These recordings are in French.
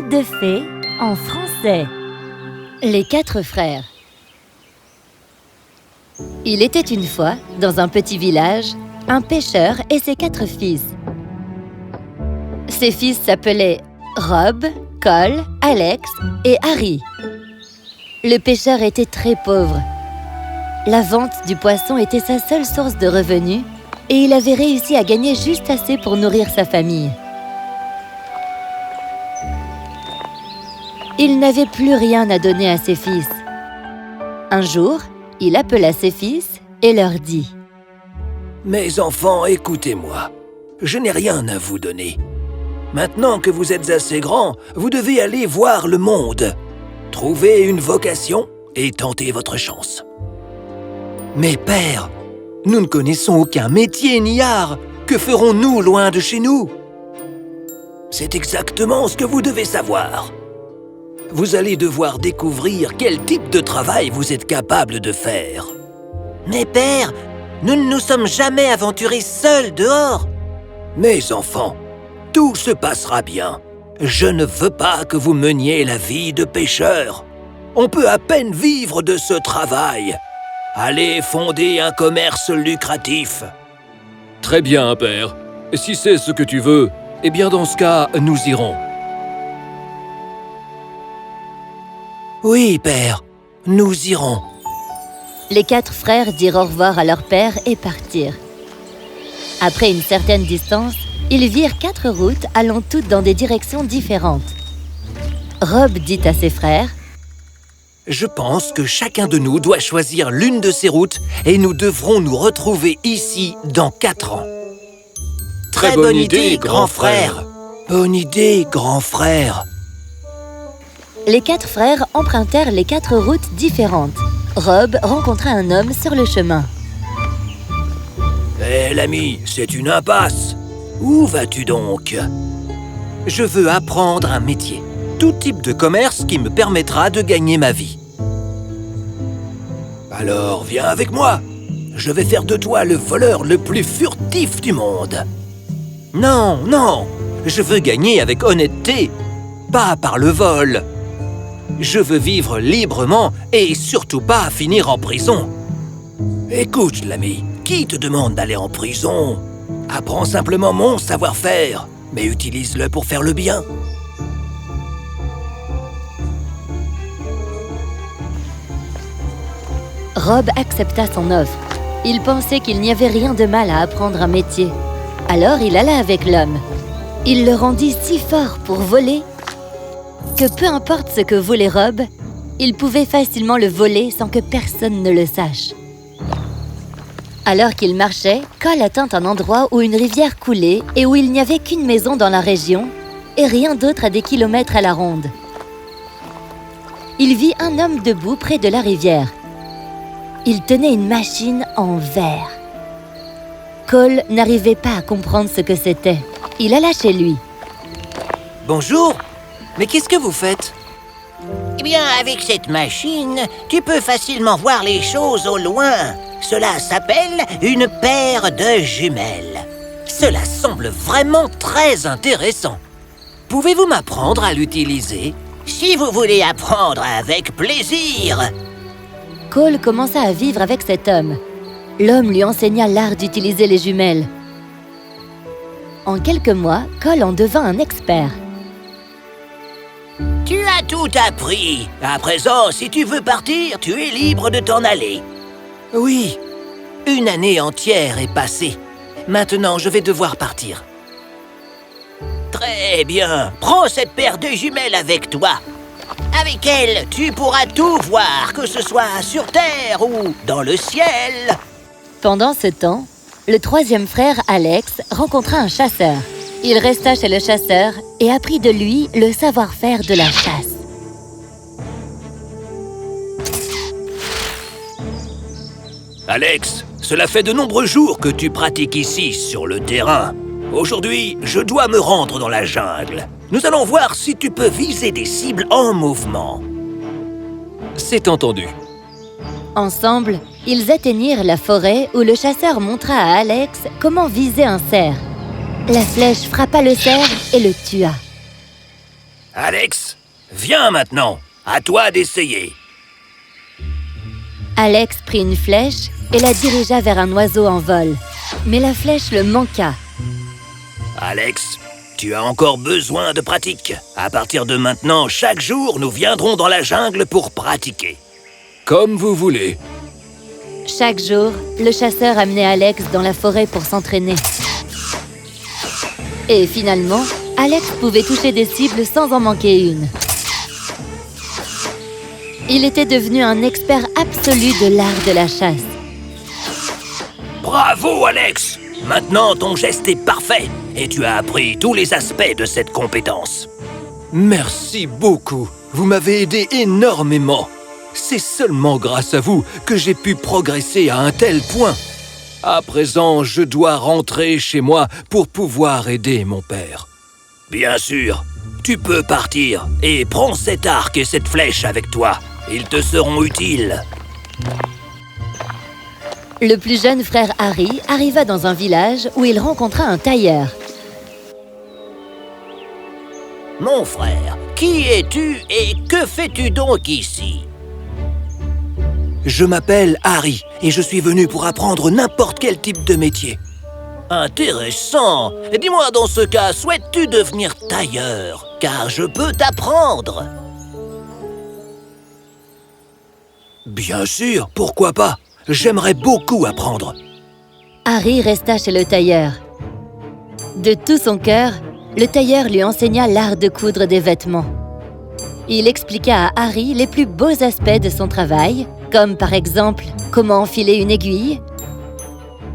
Conte de fées en français. Les 4 frères. Il était une fois, dans un petit village, un pêcheur et ses 4 fils. Ses fils s'appelaient Rob, Cole, Alex et Harry. Le pêcheur était très pauvre. La vente du poisson était sa seule source de revenus et il avait réussi à gagner juste assez pour nourrir sa famille. Il n'avait plus rien à donner à ses fils. Un jour, il appela ses fils et leur dit: « Mes enfants, écoutez-moi. Je n'ai rien à vous donner. Maintenant que vous êtes assez grands, vous devez aller voir le monde. Trouver une vocation et tenter votre chance. »« Mais père, nous ne connaissons aucun métier ni art. Que ferons-nous loin de chez nous ?»« C'est exactement ce que vous devez savoir. Vous allez devoir découvrir quel type de travail vous êtes capable de faire. »« Mais père, nous ne nous sommes jamais aventurés seuls dehors. »« Mes enfants, tout se passera bien. Je ne veux pas que vous meniez la vie de pêcheur. On peut à peine vivre de ce travail. Allez fonder un commerce lucratif. »« Très bien, père. Si c'est ce que tu veux, eh bien dans ce cas, nous irons. » « Oui, père, nous irons. » Les 4 frères dirent au revoir à leur père et partirent. Après une certaine distance, ils virent 4 routes allant toutes dans des directions différentes. Rob dit à ses frères: « Je pense que chacun de nous doit choisir l'une de ces routes et nous devrons nous retrouver ici dans 4 ans. »« Très bonne idée, grand frère. »« Bonne idée, grand frère. » Les 4 frères empruntèrent les 4 routes différentes. Rob rencontra un homme sur le chemin. « Hé, l'ami, c'est une impasse. Où vas-tu donc ?»« Je veux apprendre un métier. Tout type de commerce qui me permettra de gagner ma vie. »« Alors, viens avec moi. Je vais faire de toi le voleur le plus furtif du monde. »« Non, non, je veux gagner avec honnêteté, pas par le vol. Je veux vivre librement et surtout pas finir en prison. »« Écoute, l'ami, qui te demande d'aller en prison? Apprends simplement mon savoir-faire, mais utilise-le pour faire le bien. » Rob accepta son offre. Il pensait qu'il n'y avait rien de mal à apprendre un métier. Alors il alla avec l'homme. Il le rendit si fort pour voler que peu importe ce que voulait Rob, il pouvait facilement le voler sans que personne ne le sache. Alors qu'il marchait, Cole atteint un endroit où une rivière coulait et où il n'y avait qu'une maison dans la région et rien d'autre à des kilomètres à la ronde. Il vit un homme debout près de la rivière. Il tenait une machine en verre. Cole n'arrivait pas à comprendre ce que c'était. Il alla chez lui. « Bonjour, mais qu'est-ce que vous faites ?»« Eh bien, avec cette machine, tu peux facilement voir les choses au loin. Cela s'appelle une paire de jumelles. Cela semble vraiment très intéressant. Pouvez-vous m'apprendre à l'utiliser ?»« Si vous voulez apprendre, avec plaisir. » Cole commença à vivre avec cet homme. L'homme lui enseigna l'art d'utiliser les jumelles. En quelques mois, Cole en devint un expert. « Tu as tout appris. À présent, si tu veux partir, tu es libre de t'en aller. »« Oui, une année entière est passée. Maintenant, je vais devoir partir. »« Très bien. Prends cette paire de jumelles avec toi. Avec elle, tu pourras tout voir, que ce soit sur terre ou dans le ciel. » Pendant ce temps, le 3e frère, Alex, rencontra un chasseur. Il resta chez le chasseur et apprit de lui le savoir-faire de la chasse. « Alex, cela fait de nombreux jours que tu pratiques ici, sur le terrain. Aujourd'hui, je dois me rendre dans la jungle. Nous allons voir si tu peux viser des cibles en mouvement. » C'est entendu. Ensemble, ils atteignirent la forêt où le chasseur montra à Alex comment viser un cerf. La flèche frappa le cerf et le tua. Alex, viens maintenant. À toi d'essayer. Alex prit une flèche et la dirigea vers un oiseau en vol. Mais la flèche le manqua. Alex, tu as encore besoin de pratique. À partir de maintenant, chaque jour, nous viendrons dans la jungle pour pratiquer. Comme vous voulez. Chaque jour, le chasseur amenait Alex dans la forêt pour s'entraîner. Et finalement, Alex pouvait toucher des cibles sans en manquer une. Il était devenu un expert absolu de l'art de la chasse. Bravo, Alex! Maintenant, ton geste est parfait et tu as appris tous les aspects de cette compétence. Merci beaucoup. Vous m'avez aidé énormément. C'est seulement grâce à vous que j'ai pu progresser à un tel point. À présent, je dois rentrer chez moi pour pouvoir aider mon père. Bien sûr, tu peux partir et prends cet arc et cette flèche avec toi. Ils te seront utiles. Le plus jeune frère Harry arriva dans un village où il rencontra un tailleur. Mon frère, qui es-tu et que fais-tu donc ici? Je m'appelle Harry et je suis venu pour apprendre n'importe quel type de métier. Intéressant. Dis-moi dans ce cas, souhaites-tu devenir tailleur? Car je peux t'apprendre. Bien sûr, pourquoi pas? J'aimerais beaucoup apprendre. Harry resta chez le tailleur. De tout son cœur, le tailleur lui enseigna l'art de coudre des vêtements. Il expliqua à Harry les plus beaux aspects de son travail, comme par exemple comment enfiler une aiguille,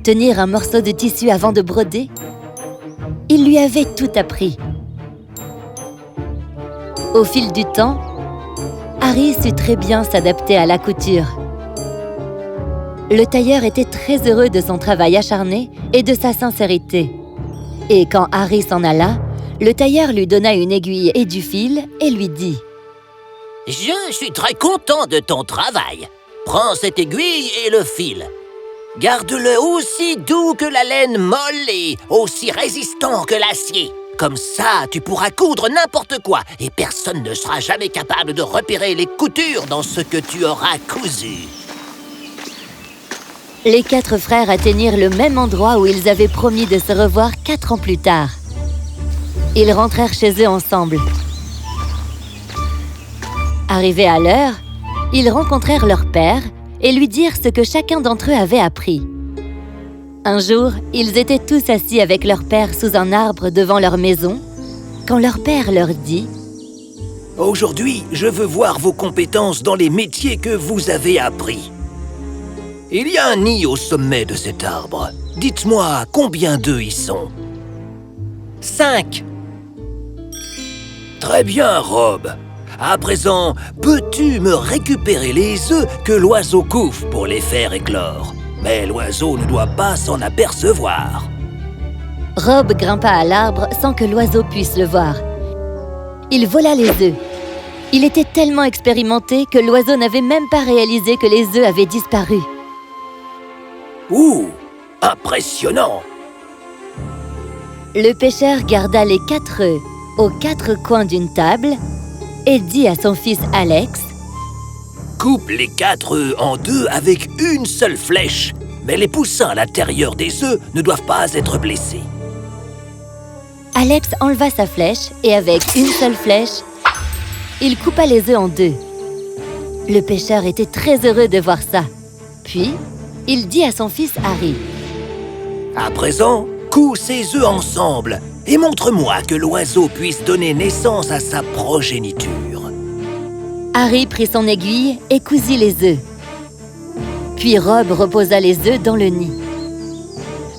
tenir un morceau de tissu avant de broder. Il lui avait tout appris. Au fil du temps, Harry sut très bien s'adapter à la couture. Le tailleur était très heureux de son travail acharné et de sa sincérité. Et quand Harry s'en alla, le tailleur lui donna une aiguille et du fil et lui dit « Je suis très content de ton travail. Prends cette aiguille et le fil. Garde-le aussi doux que la laine molle et aussi résistant que l'acier. Comme ça, tu pourras coudre n'importe quoi et personne ne sera jamais capable de repérer les coutures dans ce que tu auras cousu. » Les 4 frères atteignirent le même endroit où ils avaient promis de se revoir 4 ans plus tard. Ils rentrèrent chez eux ensemble. Arrivés à l'heure, ils rencontrèrent leur père et lui dirent ce que chacun d'entre eux avait appris. Un jour, ils étaient tous assis avec leur père sous un arbre devant leur maison, quand leur père leur dit « Aujourd'hui, je veux voir vos compétences dans les métiers que vous avez appris. Il y a un nid au sommet de cet arbre. Dites-moi combien d'œufs y sont. » 5. Très bien, Rob. À présent, peux-tu me récupérer les œufs que l'oiseau couve pour les faire éclore? Mais l'oiseau ne doit pas s'en apercevoir. Rob grimpa à l'arbre sans que l'oiseau puisse le voir. Il vola les œufs. Il était tellement expérimenté que l'oiseau n'avait même pas réalisé que les œufs avaient disparu. Ouh, impressionnant! Le pêcheur garda les 4 œufs aux 4 coins d'une table et dit à son fils Alex « Coupe les 4 œufs en 2 avec une seule flèche, mais les poussins à l'intérieur des œufs ne doivent pas être blessés. » Alex enleva sa flèche et avec une seule flèche, il coupa les œufs en 2. Le pêcheur était très heureux de voir ça. Puis, il dit à son fils Harry « À présent, couds ces œufs ensemble et montre-moi que l'oiseau puisse donner naissance à sa progéniture. » Harry prit son aiguille et cousit les œufs. Puis Rob reposa les œufs dans le nid.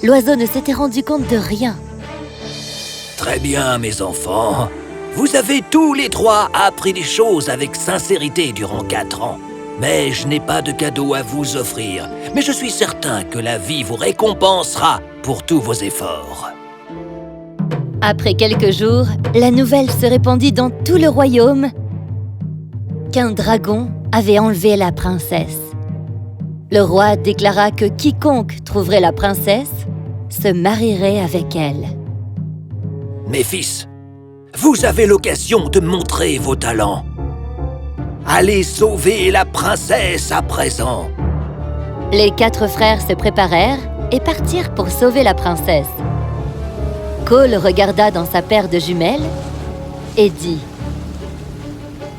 L'oiseau ne s'était rendu compte de rien. « Très bien, mes enfants. Vous avez tous les 3 appris des choses avec sincérité durant 4 ans. Mais je n'ai pas de cadeau à vous offrir. Mais je suis certain que la vie vous récompensera pour tous vos efforts. » Après quelques jours, la nouvelle se répandit dans tout le royaume qu'un dragon avait enlevé la princesse. Le roi déclara que quiconque trouverait la princesse se marierait avec elle. « Mes fils, vous avez l'occasion de montrer vos talents. Allez sauver la princesse à présent. Les 4 frères se préparèrent et partirent pour sauver la princesse. Cole regarda dans sa paire de jumelles et dit: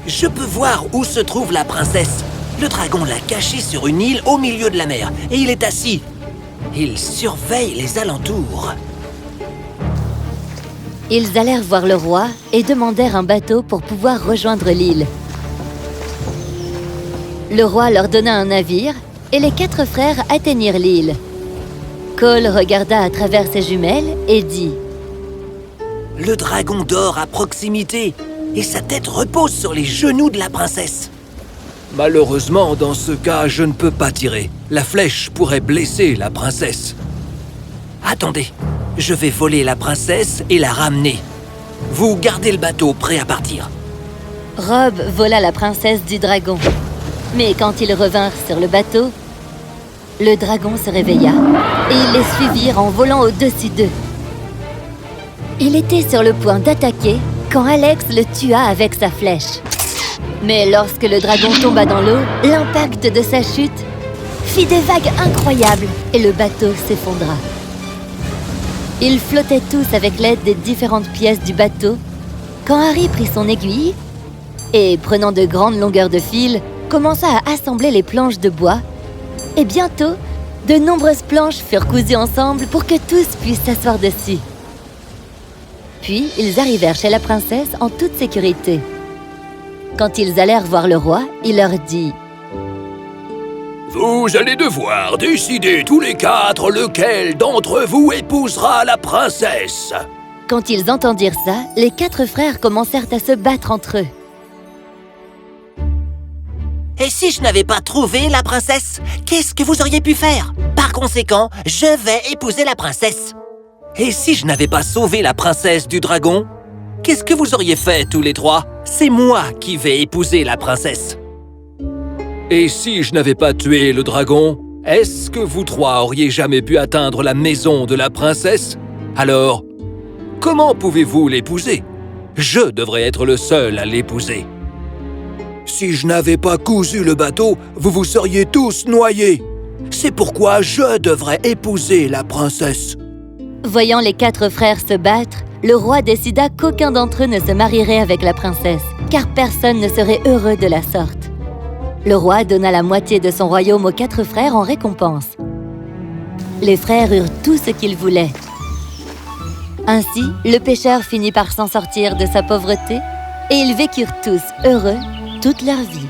Je peux voir où se trouve la princesse. Le dragon l'a cachée sur une île au milieu de la mer et il est assis. Il surveille les alentours. Ils allèrent voir le roi et demandèrent un bateau pour pouvoir rejoindre l'île. Le roi leur donna un navire et les 4 frères atteignirent l'île. Cole regarda à travers ses jumelles et dit: Le dragon dort à proximité et sa tête repose sur les genoux de la princesse. Malheureusement, dans ce cas, je ne peux pas tirer. La flèche pourrait blesser la princesse. Attendez, je vais voler la princesse et la ramener. Vous gardez le bateau prêt à partir. Rob vola la princesse du dragon. Mais quand ils revinrent sur le bateau, le dragon se réveilla et ils les suivirent en volant au-dessus d'eux. Il était sur le point d'attaquer quand Alex le tua avec sa flèche. Mais lorsque le dragon tomba dans l'eau, l'impact de sa chute fit des vagues incroyables et le bateau s'effondra. Ils flottaient tous avec l'aide des différentes pièces du bateau quand Harry prit son aiguille et, prenant de grandes longueurs de fil, commença à assembler les planches de bois. Et bientôt, de nombreuses planches furent cousues ensemble pour que tous puissent s'asseoir dessus. Puis, ils arrivèrent chez la princesse en toute sécurité. Quand ils allèrent voir le roi, il leur dit: Vous allez devoir décider tous les 4 lequel d'entre vous épousera la princesse. Quand ils entendirent ça, les 4 frères commencèrent à se battre entre eux. Et si je n'avais pas trouvé la princesse, qu'est-ce que vous auriez pu faire? Par conséquent, je vais épouser la princesse. Et si je n'avais pas sauvé la princesse du dragon, qu'est-ce que vous auriez fait tous les 3? C'est moi qui vais épouser la princesse. Et si je n'avais pas tué le dragon, est-ce que vous 3 auriez jamais pu atteindre la maison de la princesse? Alors, comment pouvez-vous l'épouser? Je devrais être le seul à l'épouser. Si je n'avais pas cousu le bateau, vous vous seriez tous noyés. C'est pourquoi je devrais épouser la princesse. Voyant les 4 frères se battre, le roi décida qu'aucun d'entre eux ne se marierait avec la princesse, car personne ne serait heureux de la sorte. Le roi donna la moitié de son royaume aux 4 frères en récompense. Les frères eurent tout ce qu'ils voulaient. Ainsi, le pêcheur finit par s'en sortir de sa pauvreté et ils vécurent tous heureux toute leur vie.